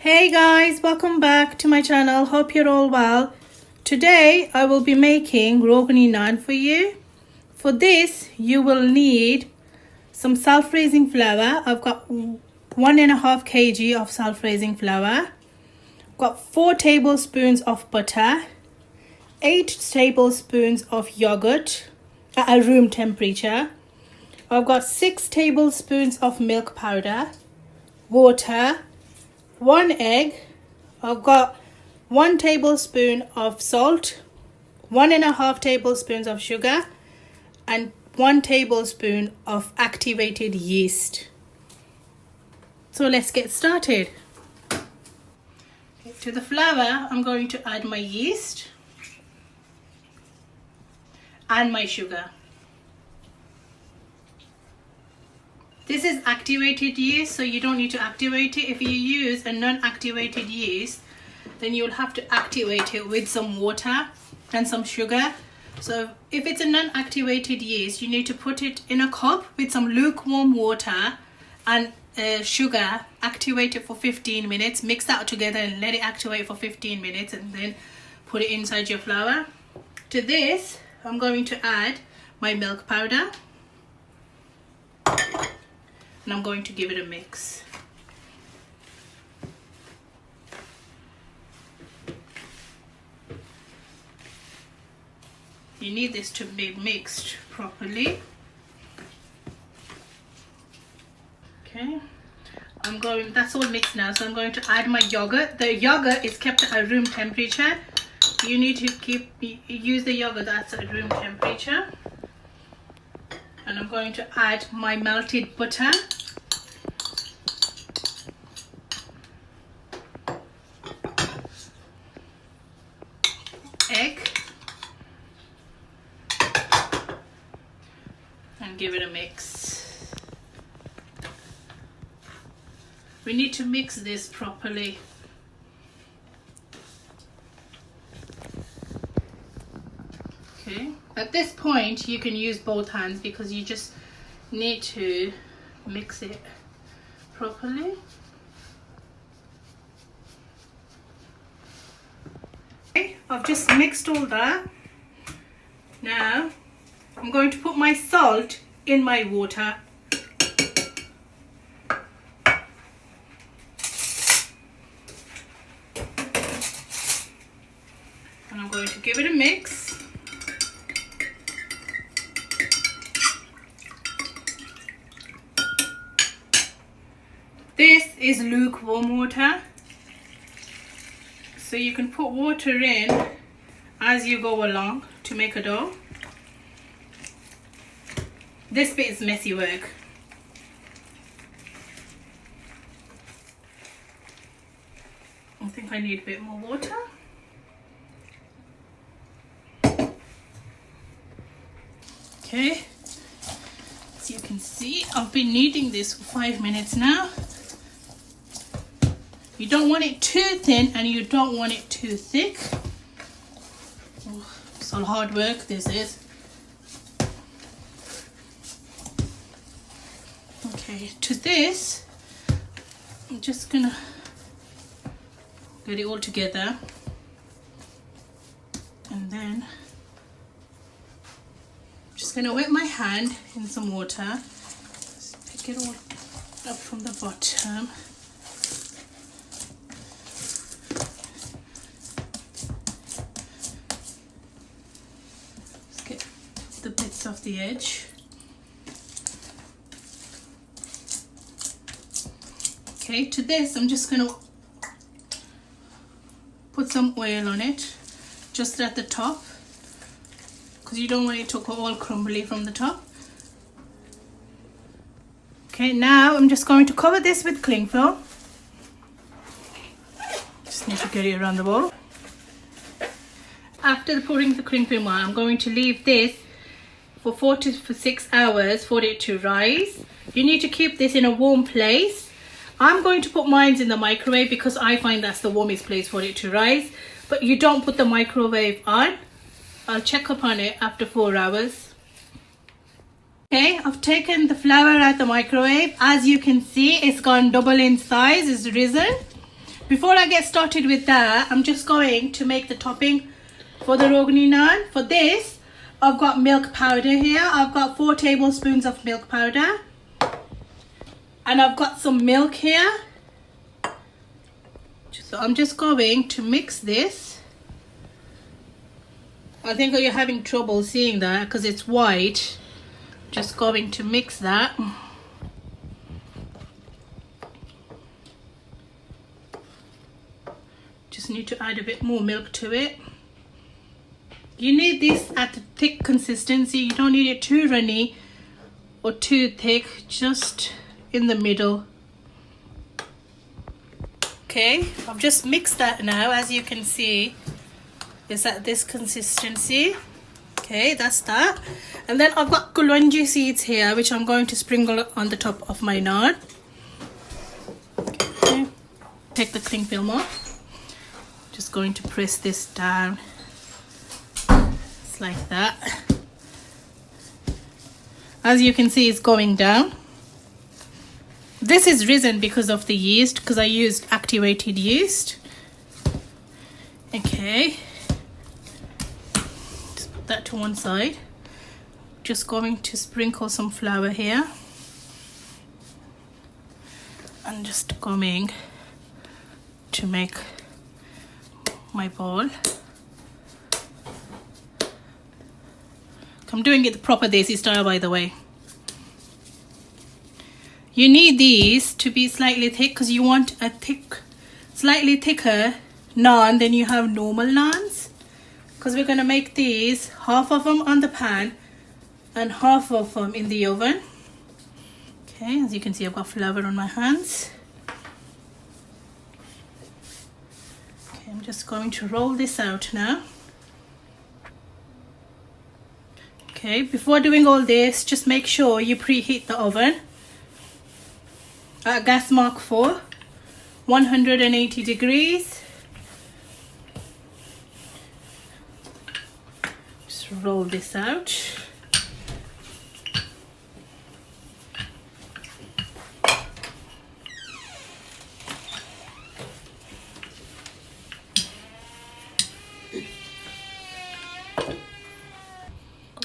Hey guys, welcome back to my channel. Hope you're all well. Today I will be making Roghni naan for you. For this you will need some self-raising flour. I've got 1.5 kg of self-raising flour. Got 4 tablespoons of butter, 8 tablespoons of yogurt at a room temperature. I've got 6 tablespoons of milk powder, water, 1 egg. I've got 1 tablespoon of salt, 1.5 tablespoons of sugar, and 1 tablespoon of activated yeast. So let's get started. To the flour, I'm going to add my yeast and my sugar. This is activated yeast, so you don't need to activate it. If you use a non-activated yeast, then you'll have to activate it with some water and some sugar. So if it's a non-activated yeast, you need to put it in a cup with some lukewarm water and sugar, activate it for 15 minutes, mix that together and let it activate for 15 minutes, and then put it inside your flour. To this, I'm going to add my milk powder and I'm going to give it a mix. You need this to be mixed properly. Okay, that's all mixed now, so I'm going to add my yogurt. The yogurt is kept at room temperature. You need to use the yogurt that's at room temperature. And I'm going to add my melted butter. Egg. And give it a mix. We need to mix this properly. Okay, at this point you can use both hands because you just need to mix it properly. Okay, I've just mixed all that. Now I'm going to put my salt in my water. And I'm going to give it a mix. This is lukewarm water. So you can put water in as you go along to make a dough. This bit is messy work. I think I need a bit more water. Okay, as you can see, I've been kneading this for 5 minutes now. You don't want it too thin and you don't want it too thick. Oh, it's all hard work this is. Okay, to this, I'm just gonna get it all together, and then I'm just gonna wet my hand in some water. Just pick it all up from the bottom. Just get the bits off the edge. Okay, to this I'm just going to put some oil on it, just at the top, because you don't want it to go all crumbly from the top. Okay, now I'm just going to cover this with cling film. Just need to get it around the bowl. After pouring the cling film on, I'm going to leave this for 4 to 6 hours for it to rise. You need to keep this in a warm place. I'm going to put mine in the microwave because I find that's the warmest place for it to rise. But you don't put the microwave on. I'll check up on it after 4 hours. Okay, I've taken the flour out the microwave. As you can see, it's gone double in size, it's risen. Before I get started with that, I'm just going to make the topping for the Roghni naan. For this, I've got milk powder here. I've got 4 tablespoons of milk powder. And I've got some milk here. So I'm just going to mix this. I think you're having trouble seeing that because it's white. Just going to mix that. Just need to add a bit more milk to it. You need this at a thick consistency. You don't need it too runny or too thick, just in the middle. Okay, I've just mixed that now. As you can see, it's at this consistency. Okay, that's that. And then I've got kalonji seeds here, which I'm going to sprinkle on the top of my naan. Okay. Take the cling film off. Just going to press this down. It's like that. As you can see, it's going down. This is risen because of the yeast, because I used activated yeast. Okay. Just put that to one side. Just going to sprinkle some flour here. And just going to make my ball. I'm doing it the proper desi style, by the way. You need these to be slightly thick because you want a slightly thicker naan than you have normal naans. Because we're going to make these, half of them on the pan and half of them in the oven. Okay, as you can see, I've got flour on my hands. Okay, I'm just going to roll this out now. Okay, before doing all this, just make sure you preheat the oven at gas mark 4, 180 degrees. Just roll this out.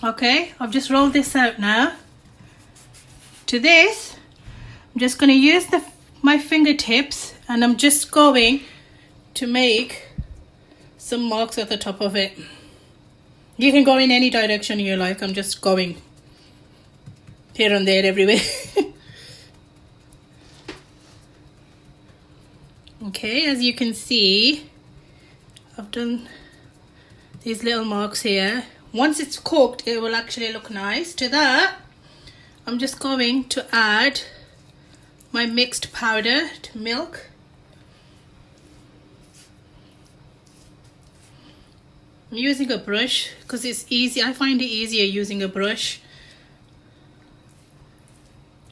Okay, I've just rolled this out now. To this, I'm just going to use my fingertips and I'm just going to make some marks at the top of it. You can go in any direction you like. I'm just going here and there everywhere. Okay, as you can see, I've done these little marks here. Once it's cooked, it will actually look nice. To that, I'm just going to add my mixed powder to milk. I'm using a brush because it's easy. I find it easier using a brush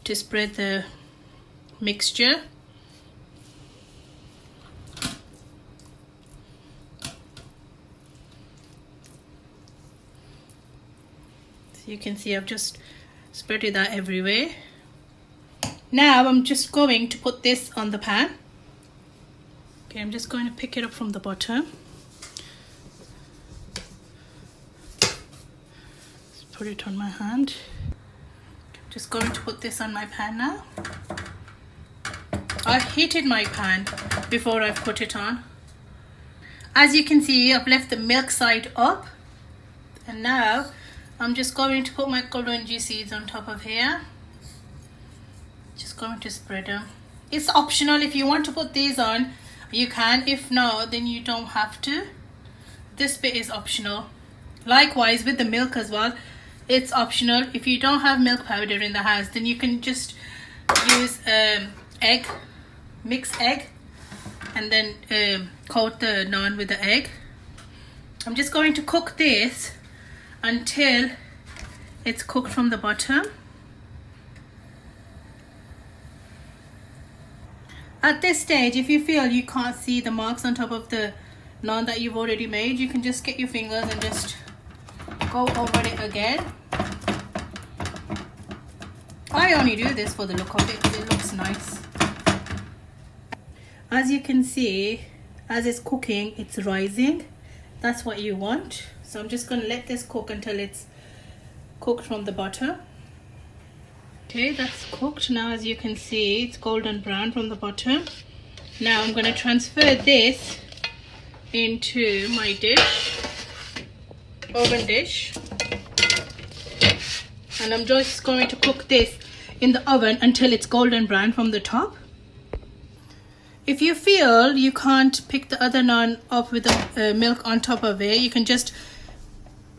to spread the mixture. You can see I've just spreaded that everywhere. Now I'm just going to put this on the pan. Okay, I'm just going to pick it up from the bottom. Just put it on my hand. I'm just going to put this on my pan now. I heated my pan before I put it on. As you can see, I've left the milk side up. And now I'm just going to put my kalonji seeds on top of here. Just going to spread them. It's optional. If you want to put these on, you can. If not, then you don't have to. This bit is optional. Likewise with the milk as well, it's optional. If you don't have milk powder in the house, then you can just use egg, mix egg, and then coat the naan with the egg. I'm just going to cook this until it's cooked from the bottom. At this stage, if you feel you can't see the marks on top of the naan that you've already made, you can just get your fingers and just go over it again. I only do this for the look of it because it looks nice. As you can see, as it's cooking, it's rising. That's what you want. So I'm just going to let this cook until it's cooked from the bottom. Okay, that's cooked now. As you can see, it's golden brown from the bottom. Now I'm going to transfer this into my dish, oven dish, and I'm just going to cook this in the oven until it's golden brown from the top. If you feel you can't pick the other naan up with the milk on top of it, you can just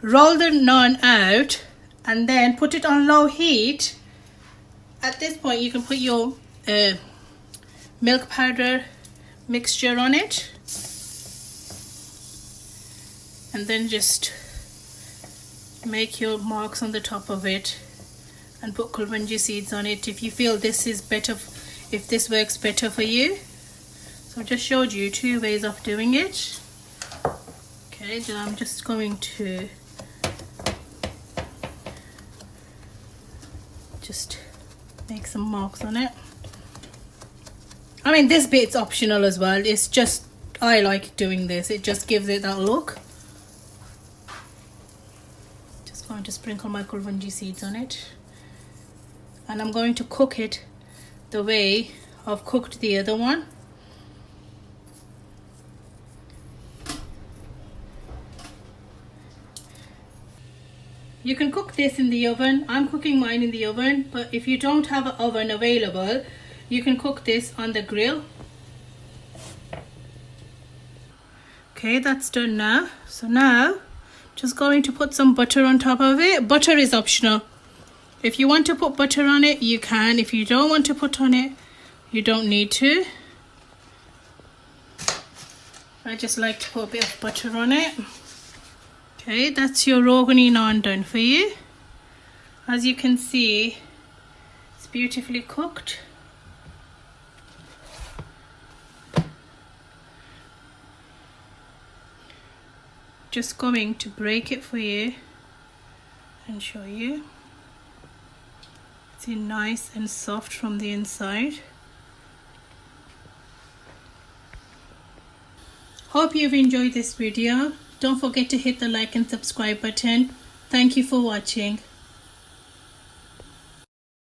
roll the naan out and then put it on low heat. At this point you can put your milk powder mixture on it, and then just make your marks on the top of it and put kulvanji seeds on it if you feel this is better, if this works better for you. So I just showed you 2 ways of doing it. Okay, then I'm just going to just make some marks on it. I mean, this bit's optional as well. It's just, I like doing this. It just gives it that look. Just going to sprinkle my kulvanji seeds on it. And I'm going to cook it the way I've cooked the other one. You can cook this in the oven. I'm cooking mine in the oven, but if you don't have an oven available, you can cook this on the grill. Okay, that's done now. So now, just going to put some butter on top of it. Butter is optional. If you want to put butter on it, you can. If you don't want to put on it, you don't need to. I just like to put a bit of butter on it. Okay, that's your Roghni naan done for you. As you can see, it's beautifully cooked. Just going to break it for you and show you. It's nice and soft from the inside. Hope you've enjoyed this video. Don't forget to hit the like and subscribe button. Thank you for watching.